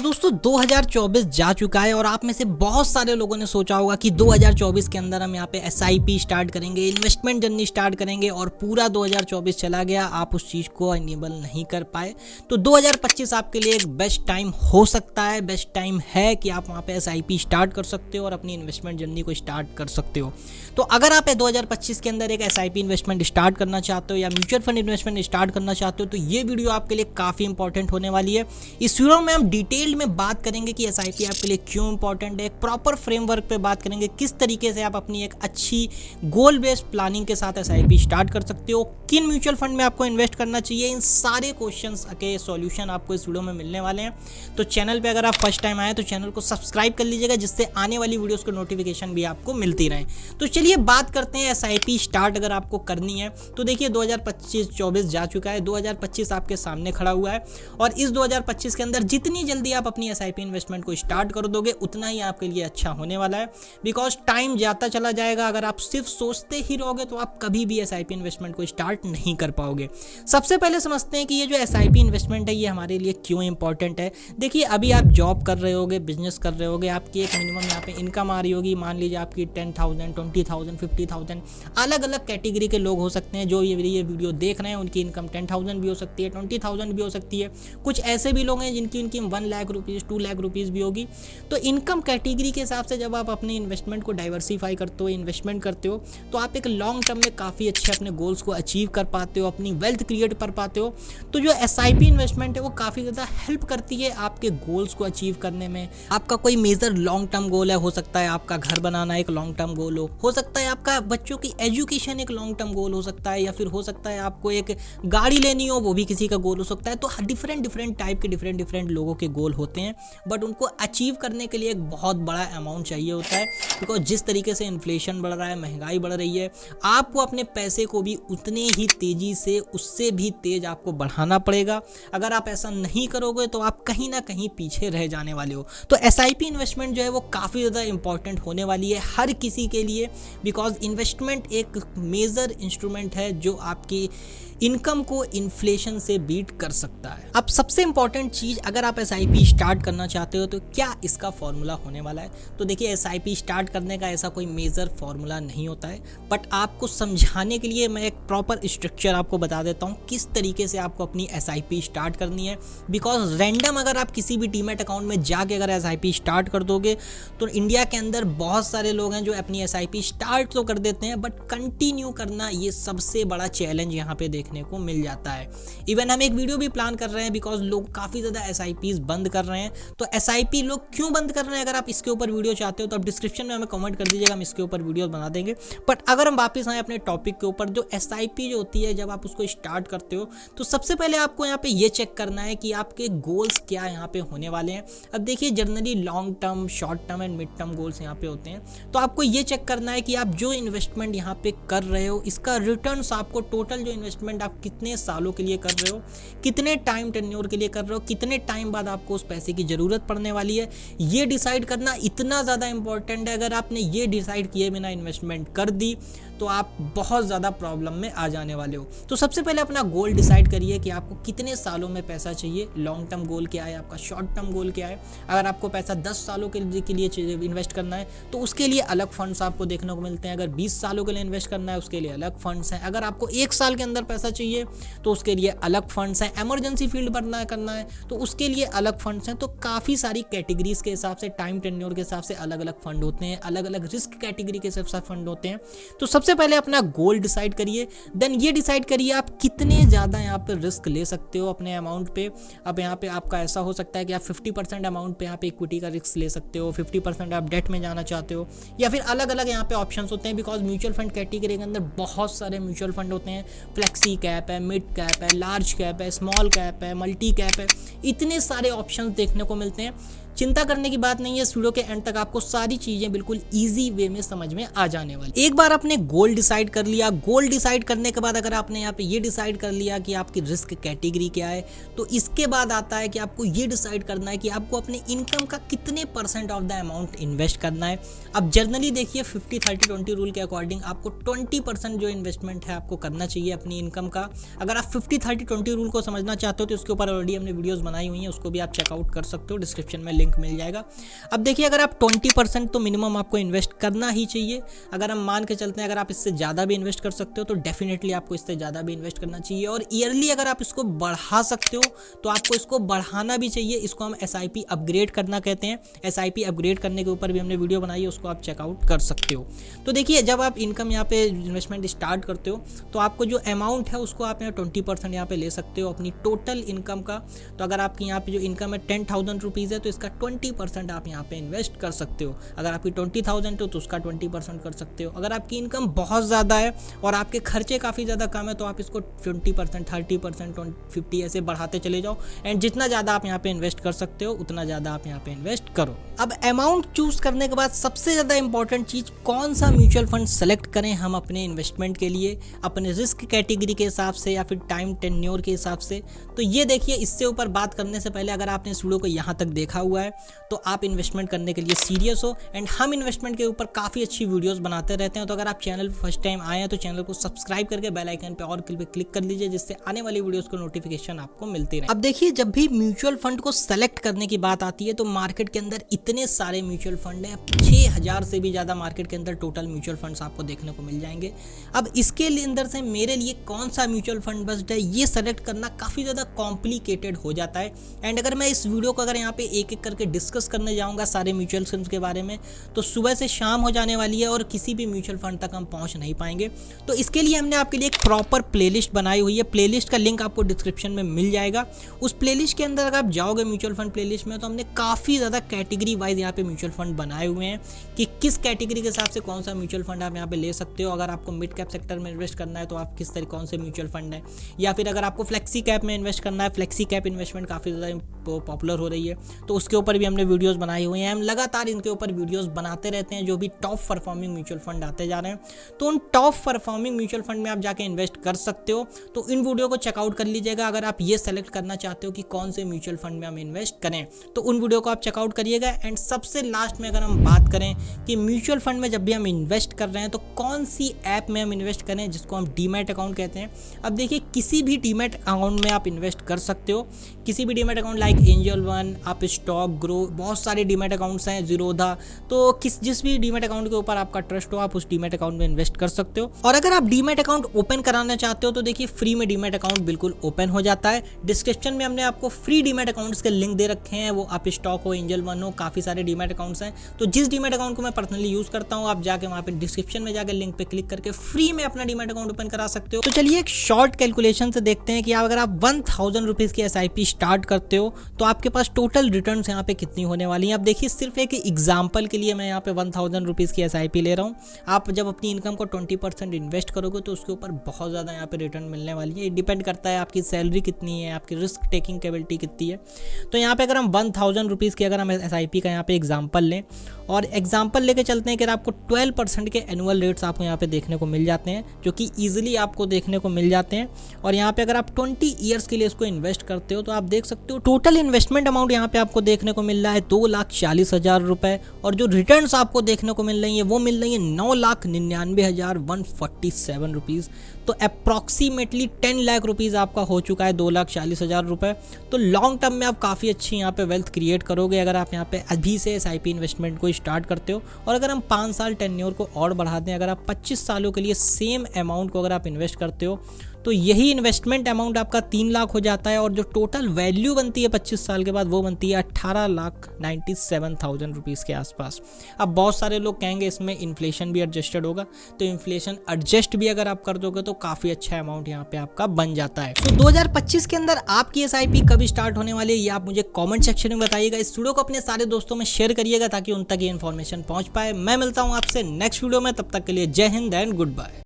दोस्तों 2024 जा चुका है और आप में से बहुत सारे लोगों ने सोचा होगा कि 2024 के अंदर हम यहाँ पे एसआईपी स्टार्ट करेंगे, इन्वेस्टमेंट जर्नी स्टार्ट करेंगे और पूरा 2024 चला गया, आप उस चीज़ को इनेबल नहीं कर पाए। तो 2025 आपके लिए एक बेस्ट टाइम हो सकता है, बेस्ट टाइम है कि आप वहाँ पे एसआईपी स्टार्ट कर सकते हो और अपनी इन्वेस्टमेंट जर्नी को स्टार्ट कर सकते हो। तो अगर आप 2025 के अंदर एक एसआईपी इन्वेस्टमेंट स्टार्ट करना चाहते हो या म्यूचुअल फंड इन्वेस्टमेंट स्टार्ट करना चाहते हो तो ये वीडियो आपके लिए काफ़ी इंपॉर्टेंट होने वाली है। इस वीडियो में हम डिटेल में बात करेंगे कि एसआईपी आपके लिए क्यों इंपॉर्टेंट है, एक प्रॉपर फ्रेमवर्क पे बात करेंगे किस तरीके से आप अपनी एक अच्छी गोल बेस्ड प्लानिंग के साथ एसआईपी स्टार्ट कर सकते हो, किन म्यूचुअल फंड में आपको इन्वेस्ट करना चाहिए, इन सारे क्वेश्चंस के सॉल्यूशन आपको इस वीडियो में मिलने वाले हैं। तो चैनल पे अगर आप फर्स्ट टाइम आए तो चैनल को सब्सक्राइब कर लीजिएगा जिससे आने वाली वीडियोस को नोटिफिकेशन भी आपको मिलती रहे। तो चलिए बात करते हैं एसआईपी स्टार्ट अगर आपको करनी है तो देखिए 2025-24 जा चुका है, 2025 आपके सामने खड़ा हुआ है और इस 2025 के अंदर जितनी जल्दी आप अपनी एसआईपी इन्वेस्टमेंट को स्टार्ट कर दोगे उतना ही आपके लिए अच्छा होने वाला है, बिकॉज टाइम जाता चला जाएगा। अगर आप सिर्फ सोचते ही रहोगे तो आप कभी भी एसआईपी इन्वेस्टमेंट को स्टार्ट नहीं कर पाओगे। सबसे पहले समझते हैं कि ये जो एसआईपी इन्वेस्टमेंट है ये हमारे लिए क्यों इंपॉर्टेंट है। देखिए अभी आप जॉब कर रहे होगे, बिजनेस कर रहे होगे, आपकी एक मिनिमम यहाँ पे इनकम आ रही होगी, मान लीजिए आपकी 10,000, 20,000, 50,000, अलग अलग कैटेगरी के लोग हो सकते हैं जो ये वीडियो देख रहे हैं। उनकी इनकम 10,000 भी हो सकती है, 20,000 भी हो सकती है, कुछ ऐसे भी लोग हैं जिनकी income 1 lakh rupees, 2 lakh rupees भी होगी। तो इनकम कैटेगरी के हिसाब से जब आप अपने इन्वेस्टमेंट को डाइवर्सिफाई करते हो, इन्वेस्टमेंट करते हो तो आप एक लॉन्ग टर्म में काफ़ी अच्छे अपने गोल्स को अचीव कर पाते हो, अपनी वेल्थ क्रिएट कर पाते हो। तो जो एसआईपी इन्वेस्टमेंट है वो काफ़ी ज़्यादा हेल्प करती है आपके गोल्स को अचीव करने में। आपका कोई मेजर लॉन्ग टर्म गोल है, हो सकता है आपका घर बनाना एक लॉन्ग टर्म गोल हो सकता है आपका बच्चों की एजुकेशन एक लॉन्ग टर्म गोल हो सकता है, या फिर हो सकता है आपको एक गाड़ी लेनी हो वो भी किसी का गोल हो सकता है। तो डिफरेंट टाइप के डिफरेंट लोगों के गोल होते हैं, बट उनको अचीव करने के लिए एक बहुत बड़ा अमाउंट चाहिए होता है, बिकॉज जिस तरीके से इन्फ्लेशन बढ़ रहा है, महंगाई बढ़ रही है, आपको अपने पैसे को भी उतने ही तेजी से, उससे भी तेज आपको बढ़ाना पड़ेगा। अगर आप ऐसा नहीं करोगे तो आप कहीं ना कहीं पीछे रह जाने वाले हो। तो एसआईपी इन्वेस्टमेंट जो है वो काफ़ी ज़्यादा इंपॉर्टेंट होने वाली है हर किसी के लिए, बिकॉज इन्वेस्टमेंट एक मेजर इंस्ट्रूमेंट है जो आपकी इनकम को इन्फ्लेशन से बीट कर सकता है। अब सबसे इंपॉर्टेंट चीज़, अगर आप एसआईपी स्टार्ट करना चाहते हो तो क्या इसका फॉर्मूला होने वाला है। तो देखिए एसआईपी स्टार्ट करने का ऐसा कोई मेजर फॉर्मूला नहीं होता है, बट आपको समझाने के लिए मैं एक प्रॉपर स्ट्रक्चर आपको बता देता हूँ किस तरीके से आपको अपनी एसआईपी स्टार्ट करनी है। बिकॉज रैंडम अगर आप किसी भी डीमैट अकाउंट में जाके अगर एसआईपी स्टार्ट कर दोगे तो इंडिया के अंदर बहुत सारे लोग हैं जो अपनी एसआईपी स्टार्ट तो कर देते हैं बट कंटिन्यू करना ये सबसे बड़ा चैलेंज यहाँ पे देखने को मिल जाता है। इवन हम एक वीडियो भी प्लान कर रहे हैं बिकॉज लोग काफ़ी ज़्यादा एसआईपीज बंद कर रहे हैं। तो एसआईपी लोग क्यों बंद कर रहे हैं, अगर आप इसके ऊपर वीडियो चाहते हो तो आप डिस्क्रिप्शन में हमें कमेंट कर दीजिएगा, हम इसके ऊपर वीडियो बना देंगे। बट अगर हम वापस आए अपने टॉपिक के ऊपर, जो एसआईपी जो होती है जब आप उसको स्टार्ट करते हो तो सबसे पहले आपको यहाँ पे ये चेक करना है कि आपके गोल्स क्या यहाँ पे होने वाले हैं। अब देखिए generally long term, short term and mid term goals यहाँ पे होते हैं। तो आपको ये चेक करना है कि आप जो इन्वेस्टमेंट यहाँ पे कर रहे हो इसका रिटर्न आपको, टोटल जो इन्वेस्टमेंट आप कितने सालों के लिए कर रहे हो, कितने टाइम टेन्योर के लिए कर रहे हो, कितने टाइम बाद आपको उस पैसे की जरूरत पड़ने वाली है, ये डिसाइड करना इतना ज़्यादा इंपॉर्टेंट है। अगर आपने ये डिसाइड किए बिना इन्वेस्टमेंट कर दी तो आप बहुत ज़्यादा प्रॉब्लम में आ जाने वाले हो। तो सबसे पहले अपना गोल डिसाइड करिए कि आपको कितने सालों में पैसा चाहिए, लॉन्ग टर्म गोल क्या है, आपका शॉर्ट टर्म गोल क्या है। अगर आपको पैसा 10 सालों के लिए इन्वेस्ट करना है तो उसके लिए अलग फंड्स आपको देखने को मिलते हैं। अगर 20 सालों के लिए इन्वेस्ट करना है उसके लिए अलग फंड्स हैं। अगर आपको 1 साल के अंदर पैसा चाहिए तो उसके लिए अलग फंड्स हैं। इमरजेंसी फील्ड भरना करना है तो उसके लिए अलग फंड्स हैं। तो काफ़ी सारी कैटेगरीज के हिसाब से, टाइम टेन्योर के हिसाब से अलग अलग फंड होते हैं, अलग अलग रिस्क कैटेगरी के हिसाब से फंड होते हैं। तो सबसे पहले अपना गोल डिसाइड करिए, देन ये डिसाइड करिए आप कितने ज़्यादा यहाँ पे रिस्क ले सकते हो अपने अमाउंट पे। अब यहाँ पे आपका ऐसा हो सकता है कि आप 50% अमाउंट पे यहाँ पे इक्विटी का रिस्क ले सकते हो, 50% आप डेट में जाना चाहते हो, या फिर अलग अलग यहाँ पे ऑप्शंस होते हैं। बिकॉज म्यूचुअल फंड कैटेगरी के अंदर बहुत सारे म्यूचुअल फंड होते हैं, फ्लेक्सी कैप है, मिड कैप है, लार्ज कैप है, स्मॉल कैप है, मल्टी कैप है, इतने सारे ऑप्शंस देखने को मिलते हैं। चिंता करने की बात नहीं है, इस वीडियो के एंड तक आपको सारी चीजें बिल्कुल ईजी वे में समझ में आ जाने वाली। एक बार आपने गोल डिसाइड कर लिया, गोल डिसाइड करने के बाद अगर आपने यहाँ पे ये डिसाइड कर लिया कि आपकी रिस्क कैटेगरी क्या है, तो इसके बाद आता है कि आपको ये डिसाइड करना है कि आपको अपने इनकम का कितने % ऑफ द अमाउंट इन्वेस्ट करना है। अब जनरली देखिए 50-30-20 रूल के अकॉर्डिंग आपको 20% जो इन्वेस्टमेंट है आपको करना चाहिए अपनी इनकम का। अगर आप 50-30-20 रूल को समझना चाहते हो तो उसके ऊपर ऑलरेडी हमने वीडियोस बनाई हुई हैं, उसको भी आप चेकआउट कर सकते हो, डिस्क्रिप्शन में लिंक मिल जाएगा। अब देखिए अगर आप 20% तो मिनिमम आपको इन्वेस्ट करना ही चाहिए। अगर हम मान के चलते हैं अगर आप इससे ज़्यादा भी इन्वेस्ट कर सकते हो तो डेफिनेटली आपको इससे ज़्यादा भी इन्वेस्ट करना चाहिए। और ईयरली अगर आप इसको बढ़ा सकते हो तो आपको इसको बढ़ाना भी चाहिए। इसको हम SIP अपग्रेड करना कहते हैं। SIP अपग्रेड करने के ऊपर भी हमने वीडियो बनाई है, उसको आप चेकआउट कर सकते हो। तो देखिए जब आप इनकम यहाँ पे इन्वेस्टमेंट स्टार्ट करते हो तो आपको जो अमाउंट है उसको आप यहाँ 20% यहाँ पे ले सकते हो अपनी टोटल इनकम का। तो अगर आपकी यहाँ पे जो इनकम है 10,000 रुपीज़ है तो इसका 20% आप यहाँ पे इन्वेस्ट कर सकते हो। अगर आपकी 20,000 हो तो उसका 20% कर सकते हो। अगर आपकी इनकम बहुत ज़्यादा है और आपके खर्चे काफ़ी ज़्यादा कम है तो आप इसको 20%, 30%, 50 ऐसे बढ़ाते चले जाओ। एंड जितना ज़्यादा आप यहाँ पे इन्वेस्ट कर सकते हो उतना ज़्यादा आप यहाँ पे इन्वेस्ट करो। अब अमाउंट चूज करने के बाद सबसे ज़्यादा इंपॉर्टेंट चीज़ कौन सा म्यूचुअल फंड सेलेक्ट करें हम अपने इन्वेस्टमेंट के लिए, अपने रिस्क कैटेगरी के हिसाब से या फिर टाइम टेन्योर के हिसाब से। तो ये देखिए इससे ऊपर बात करने से पहले अगर आपने इस वीडियो को यहाँ तक देखा हुआ है तो आप इन्वेस्टमेंट करने के लिए सीरियस हो। एंड हम इन्वेस्टमेंट के ऊपर काफ़ी अच्छी वीडियोस बनाते रहते हैं। तो अगर आप चैनल पर फर्स्ट टाइम आए हैं तो चैनल को सब्सक्राइब करके बेल आइकन पे और क्लिक कर लीजिए, जिससे आने वाली वीडियोस को नोटिफिकेशन आपको मिलती रहे। अब देखिए जब भी म्यूचुअल फंड को सेलेक्ट करने की बात आती है तो मार्केट के अंदर इतने सारे म्यूचुअल फंड हैं, 6000 से भी ज़्यादा मार्केट के अंदर टोटल म्यूचुअल फंड्स आपको देखने को मिल जाएंगे। अब इसके अंदर से मेरे लिए कौन सा म्यूचुअल फंड बेस्ट है ये सेलेक्ट करना काफ़ी ज़्यादा कॉम्प्लिकेटेड हो जाता है। एंड अगर मैं इस वीडियो को अगर यहाँ पे एक एक करके डिस्कस करने जाऊँगा सारे म्यूचुअल फंड्स के बारे में तो सुबह से शाम हो जाने वाली है और किसी भी म्यूचुअल फंड तक हम पहुँच नहीं पाएंगे। तो इसके लिए हमने आपके लिए एक प्रॉपर प्लेलिस्ट बनाई हुई है। प्लेलिस्ट का लिंक आपको डिस्क्रिप्शन में मिल जाएगा। उस प्लेलिस्ट के अंदर अगर आप जाओगे म्यूचुअल फंड प्लेलिस्ट में तो हमने काफ़ी ज़्यादा कैटेगरी वाइज यहाँ पे म्यूचुअल फंड बनाए हुए हैं कि किस कैटेगरी के हिसाब से कौन सा म्यूचुअल फंड आप यहाँ पे ले सकते हो। अगर आपको मिड कैप सेक्टर में इन्वेस्ट करना है तो आप किस तरह कौन से म्यूचुअल फंड है, या फिर अगर आपको फ्लेक्सी कैप में इन्वेस्ट करना है, फ्लेक्सी कैप इन्वेस्टमेंट काफ़ी ज़्यादा पॉपुलर हो रही है तो उसके ऊपर भी हमने वीडियोस बनाई हुई हैं। हम लगातार इनके ऊपर वीडियोस बनाते रहते हैं जो भी टॉप परफॉर्मिंग म्यूचुअल फंड आते जा रहे हैं। तो उन टॉप परफॉर्मिंग म्यूचुअल फंड में आप जाके इन्वेस्ट कर सकते हो। तो इन वीडियो को चेकआउट कर लीजिएगा अगर आप ये सेलेक्ट करना चाहते हो कि कौन से म्यूचुअल फंड में हम इन्वेस्ट करें, तो उन वीडियो को आप चेकआउट करिएगा। एंड सबसे लास्ट में अगर हम बात करें कि म्यूचुअल फंड में जब भी हम इन्वेस्ट कर रहे हैं तो कौन सी ऐप में हम इन्वेस्ट करें, जिसको हम डीमैट अकाउंट कहते हैं। अब देखिए किसी भी डीमैट अकाउंट में आप इन्वेस्ट कर सकते हो, किसी भी demat account like angel one, आप स्टॉक ग्रो, बहुत सारे डीमैट अकाउंट्स हैं, जीरोधा। तो जिस भी डीमैट अकाउंट के ऊपर आपका ट्रस्ट हो आप उस डीमैट अकाउंट में इन्वेस्ट कर सकते हो। और अगर आप डीमैट अकाउंट ओपन कराना चाहते हो तो देखिए फ्री में डीमैट अकाउंट बिल्कुल ओपन हो जाता है। डिस्क्रिप्शन में हमने आपको फ्री डीमैट अकाउंट्स के लिंक दे रखे हैं, वो आप स्टॉक हो, एंजल वन हो, काफ़ी सारे डीमैट अकाउंट्स हैं। तो जिस डीमैट अकाउंट को मैं पर्सनली यूज़ करता हूँ आप जाके वहाँ पे डिस्क्रिप्शन में जाकर लिंक पे क्लिक करके फ्री में अपना डीमैट अकाउंट ओपन करा सकते हो। तो चलिए एक शॉर्ट कैलकुलेशन से देखते हैं कि अगर आप 1000 रुपीज़ की SIP स्टार्ट करते हो तो आपके पास टोटल रिटर्न्स यहाँ पे कितनी होने वाली हैं। आप देखिए सिर्फ एक एग्जांपल के लिए मैं यहाँ पे 1000 रुपीज़ की SIP ले रहा हूँ। आप जब अपनी इनकम को 20% इन्वेस्ट करोगे तो उसके ऊपर बहुत ज़्यादा यहाँ पे रिटर्न मिलने वाली है। ये डिपेंड करता है आपकी सैलरी कितनी है, आपकी रिस्क टेकिंग कैपेबिलिटी कितनी है। तो यहाँ पे अगर हम 1000 रुपीज़ की अगर हम SIP का यहाँ पे एग्जाम्पल लें और एग्जाम्पल लेके चलते हैं कि आपको 12% के एनुअल रेट्स आपको यहाँ पे देखने को मिल जाते हैं, जो कि ईजिली आपको देखने को मिल जाते हैं। और यहाँ पे अगर आप 20 ईयर्स के लिए इसको इन्वेस्ट करते हो तो आप देख सकते हो टोटल इन्वेस्टमेंट अमाउंट यहाँ पे आपको देखने को मिल रहा है 2,40,000 रुपए। और जो रिटर्न्स आपको देखने को मिल रही है वो मिल रही है 9,99,147 रुपीज़। तो अप्रॉक्सीमेटली 10 लाख रुपीज़ आपका हो चुका है 2,40,000 रुपए। तो लॉन्ग टर्म में आप काफ़ी अच्छी यहाँ पे वेल्थ क्रिएट करोगे अगर आप यहाँ पे अभी से SIP इन्वेस्टमेंट को स्टार्ट करते हो। और अगर हम 5 साल टेन्योर को और बढ़ा दें, अगर आप 25 सालों के लिए सेम अमाउंट को अगर आप इन्वेस्ट करते हो तो यही इन्वेस्टमेंट अमाउंट आपका 3 लाख हो जाता है। और जो टोटल वैल्यू बनती है 25 साल के बाद वो बनती है 18,97,000 रुपीज़ के आसपास। अब बहुत सारे लोग कहेंगे इसमें इन्फ्लेशन भी एडजस्टेड होगा, तो इन्फ्लेशन एडजस्ट भी अगर आप कर दोगे तो काफ़ी अच्छा अमाउंट यहाँ पे आपका बन जाता है। तो 2025 के अंदर आपकी SIP कब स्टार्ट होने वाली है ये आप मुझे कॉमेंट सेक्शन में बताइएगा। इस वीडियो को अपने सारे दोस्तों में शेयर करिएगा ताकि उन तक ये इन्फॉर्मेशन पहुँच पाए। मैं मिलता हूँ आपसे नेक्स्ट वीडियो में, तब तक के लिए जय हिंद एंड गुड बाय।